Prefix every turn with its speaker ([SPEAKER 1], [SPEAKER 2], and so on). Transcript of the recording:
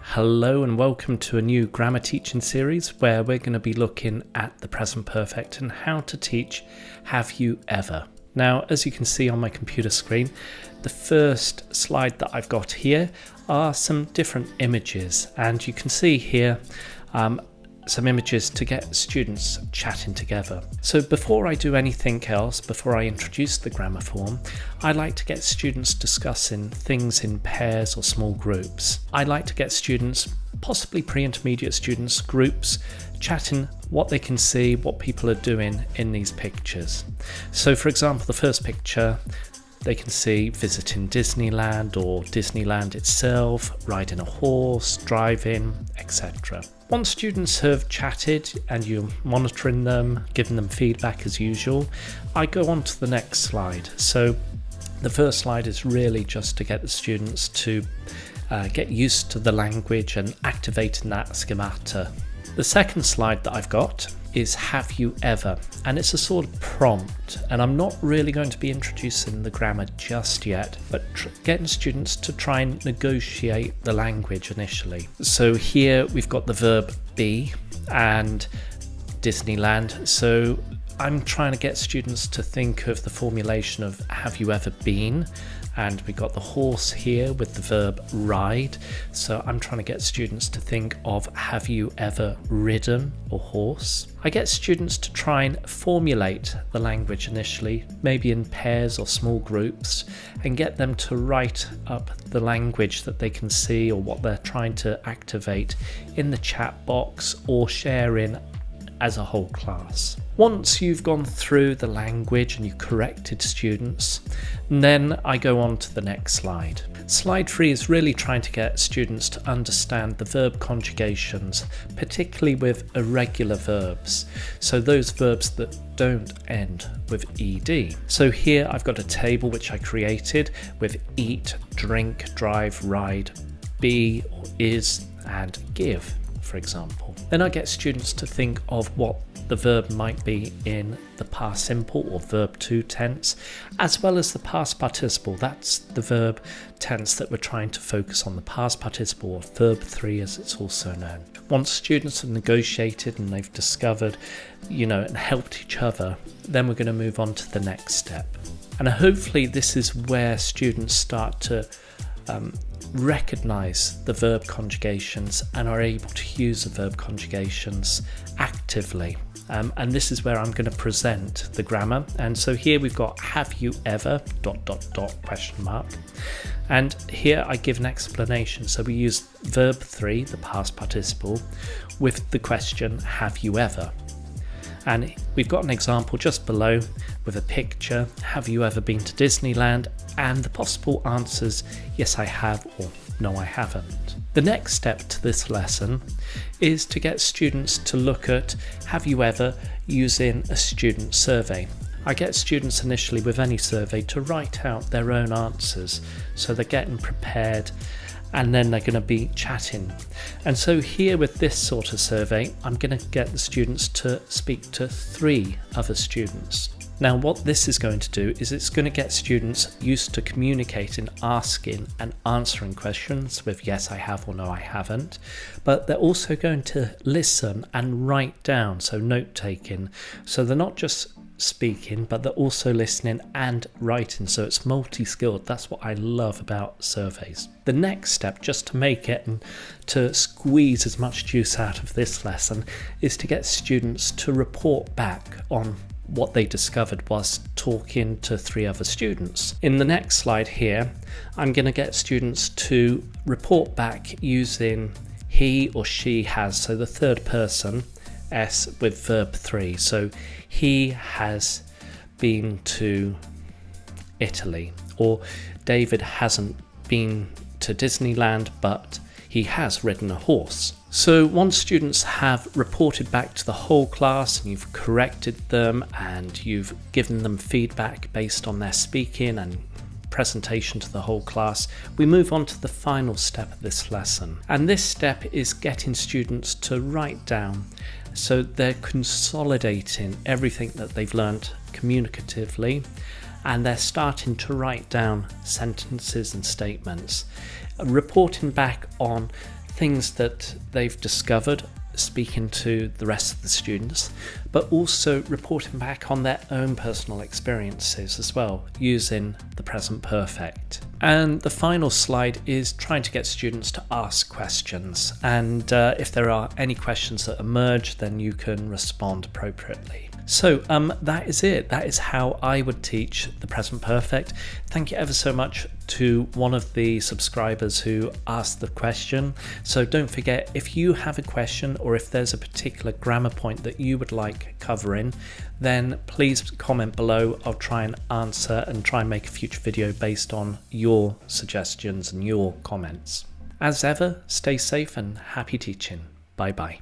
[SPEAKER 1] Hello and welcome to a new grammar teaching series where we're going to be looking at the present perfect and how to teach have you ever. Now, as you can see on my computer screen, the first slide that I've got here are some different images, and you can see here some images to get students chatting together. So before I do anything else, before I introduce the grammar form, I like to get students discussing things in pairs or small groups. I like to get students, possibly pre-intermediate students, groups, chatting what they can see, what people are doing in these pictures. So for example, the first picture, they can see visiting Disneyland or Disneyland itself, riding a horse, driving, etc. Once students have chatted and you're monitoring them, giving them feedback as usual, I go on to the next slide. So the first slide is really just to get the students to get used to the language and activating that schemata. The second slide that I've got is have you ever, and it's a sort of prompt, and I'm not really going to be introducing the grammar just yet, but getting students to try and negotiate the language initially. So here we've got the verb be and Disneyland, so I'm trying to get students to think of the formulation of have you ever been, and we got the horse here with the verb ride, so I'm trying to get students to think of have you ever ridden a horse. I get students to try and formulate the language initially, maybe in pairs or small groups, and get them to write up the language that they can see or what they're trying to activate in the chat box or share in as a whole class. Once you've gone through the language and you corrected students, then I go on to the next slide. Slide 3 is really trying to get students to understand the verb conjugations, particularly with irregular verbs. So those verbs that don't end with ed. So here I've got a table which I created with eat, drink, drive, ride, be or is, and give, for example. Then I get students to think of what the verb might be in the past simple or verb 2 tense, as well as the past participle. That's the verb tense that we're trying to focus on, the past participle, or verb 3 as it's also known. Once students have negotiated and they've discovered, and helped each other, then we're going to move on to the next step. And hopefully this is where students start to recognize the verb conjugations and are able to use the verb conjugations actively. And this is where I'm going to present the grammar. And so here we've got have you ever ... And here I give an explanation. So we use verb 3, the past participle, with the question have you ever. And we've got an example just below with a picture, have you ever been to Disneyland? And the possible answers, yes I have, or no I haven't. The next step to this lesson is to get students to look at have you ever using a student survey. I get students initially with any survey to write out their own answers, so they're getting prepared and then they're going to be chatting. And so here with this sort of survey, I'm going to get the students to speak to 3 other students. Now what this is going to do is it's going to get students used to communicating, asking and answering questions with yes I have or no I haven't, but they're also going to listen and write down, so note taking. So they're not just speaking, but they're also listening and writing, so it's multi-skilled. That's what I love about surveys. The next step, just to make it and to squeeze as much juice out of this lesson, is to get students to report back on what they discovered whilst talking to 3 other students. In the next slide here, I'm going to get students to report back using he or she has, so the third person, S with verb 3. So he has been to Italy, or David hasn't been to Disneyland, but he has ridden a horse. So once students have reported back to the whole class and you've corrected them and you've given them feedback based on their speaking and presentation to the whole class, we move on to the final step of this lesson. And this step is getting students to write down, so they're consolidating everything that they've learnt communicatively and they're starting to write down sentences and statements, reporting back on things that they've discovered speaking to the rest of the students, but also reporting back on their own personal experiences as well, using the present perfect. And the final slide is trying to get students to ask questions, and if there are any questions that emerge, then you can respond appropriately. So that is it. That is how I would teach the present perfect. Thank you ever so much to one of the subscribers who asked the question. So don't forget, if you have a question or if there's a particular grammar point that you would like covering, then please comment below. I'll try and answer and try and make a future video based on your suggestions and your comments. As ever, stay safe and happy teaching. Bye bye.